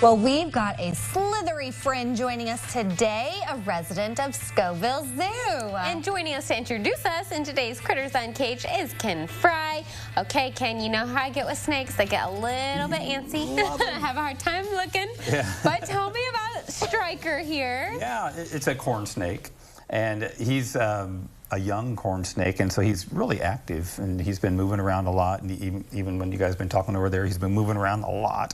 Well, we've got a slithery friend joining us today, a resident of Scovill Zoo. And joining us to introduce us in today's Critters Uncaged is Ken Fry. Okay, Ken, you know how I get with snakes. They get a little bit antsy. Have a hard time looking. Yeah. But tell me about Striker here. Yeah, it's a corn snake, and he's a young corn snake, and so he's really active, and he's been moving around a lot, and even when you guys have been talking over there, he's been moving around a lot.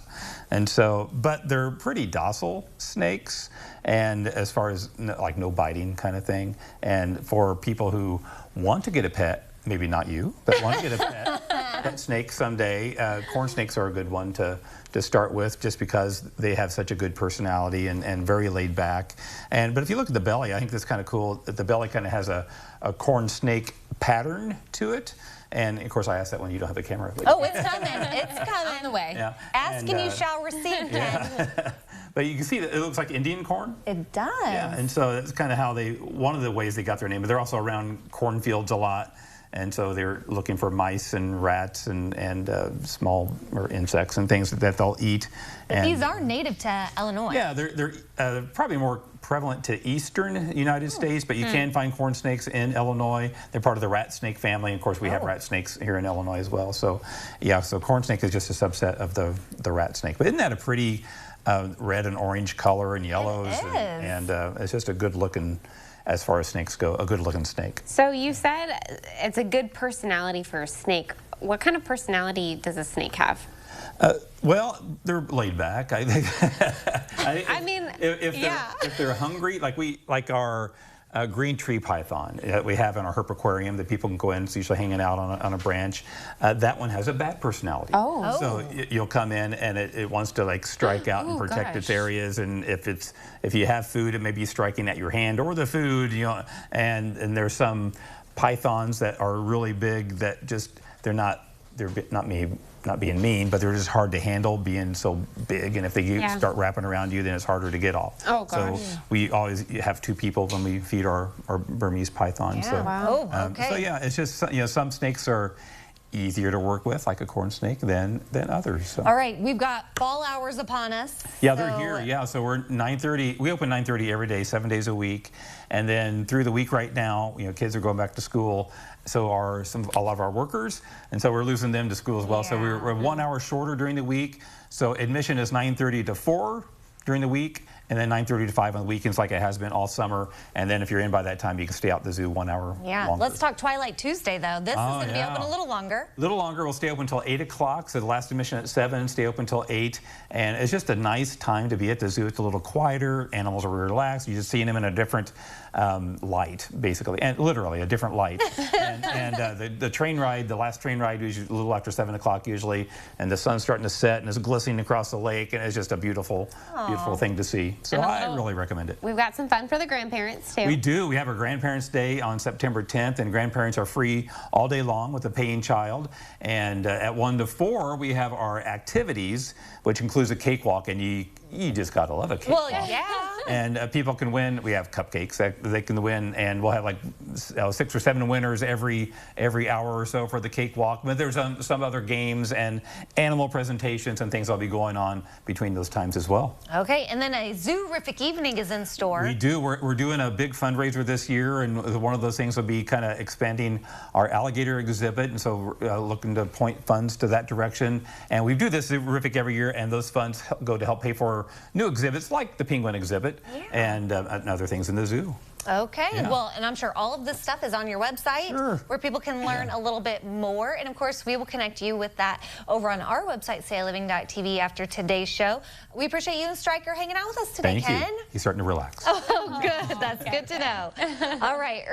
And so, but they're pretty docile snakes, and as far as like no biting kind of thing, and for people who want to get a pet, maybe not you, but want to get a pet snake someday, corn snakes are a good one to start with, just because they have such a good personality and very laid back. But if you look at the belly, I think that's kind of cool. The belly kind of has a corn snake pattern to it. And of course, I asked that when you don't have a camera. Oh, it's coming. It's coming. On the way. Yeah. Ask and you shall receive, Ken. Yeah. But you can see that it looks like Indian corn. It does. Yeah, and so that's kind of how one of the ways they got their name. But they're also around cornfields a lot. And so they're looking for mice and rats and small insects and things that they'll eat. But these are native to Illinois. Yeah, they're probably more prevalent to eastern United States, but you can find corn snakes in Illinois. They're part of the rat snake family. Of course, we have rat snakes here in Illinois as well. So, yeah, so corn snake is just a subset of the rat snake. But isn't that a pretty red and orange color and yellows? It is. And it's just a good looking, as far as snakes go, a good looking snake. So you said it's a good personality for a snake. What kind of personality does a snake have? Well, they're laid back. I think. If they're hungry, like our green tree python that we have in our herp aquarium that people can go in. It's usually hanging out on a branch. That one has a bat personality. Oh. So you'll come in and it wants to like strike out and protect its areas. And if you have food, it may be striking at your hand or the food. You know, and there's some pythons that are really big that just they're not being mean, but they're just hard to handle being so big. And if they start wrapping around you, then it's harder to get off. Oh, gosh. So we always have two people when we feed our Burmese pythons. Yeah, so, wow. Okay. So yeah, it's just, you know, some snakes are easier to work with, like a corn snake, than others. So. All right, we've got fall hours upon us. Yeah, they're here. Yeah, so we're 9:30. We open 9:30 every day, 7 days a week, and then through the week right now, you know, kids are going back to school. So are a lot of our workers, and so we're losing them to school as well. Yeah. So we're 1 hour shorter during the week. So admission is 9:30 to 4 during the week, and then 9:30 to 5 on the weekends, like it has been all summer. And then if you're in by that time, you can stay out the zoo 1 hour longer. Let's talk Twilight Tuesday, though. This is going to be open a little longer. A little longer. We'll stay open until 8 o'clock. So the last admission at 7, stay open until 8. And it's just a nice time to be at the zoo. It's a little quieter. Animals are relaxed. You're just seeing them in a different light, basically, and literally a different light. The train ride, the last train ride, is a little after 7 o'clock usually, and the sun's starting to set and it's glistening across the lake, and it's just a beautiful thing to see. So I really recommend it. We've got some fun for the grandparents too. We do. We have our Grandparents' Day on September 10th, and grandparents are free all day long with a paying child. And at 1 to 4, we have our activities, which includes a cakewalk, and you just gotta love a cakewalk. Well, yeah. And people can win. We have cupcakes that they can win, and we'll have like 6 or 7 winners every hour or so for the cakewalk. But there's some other games and animal presentations and things that'll be going on between those times as well. Okay, and then a zoo-rific evening is in store. We do. We're doing a big fundraiser this year, and one of those things will be kind of expanding our alligator exhibit, and so we're looking to point funds to that direction. And we do this zoo-rific every year, and those funds go to help pay for new exhibits like the penguin exhibit and other things in the zoo. Okay, well, and I'm sure all of this stuff is on your website where people can learn a little bit more. And of course, we will connect you with that over on our website, sayliving.tv, after today's show. We appreciate you and Striker hanging out with us today, Thank Ken. you. He's starting to relax. Oh, good. That's good to know. All right.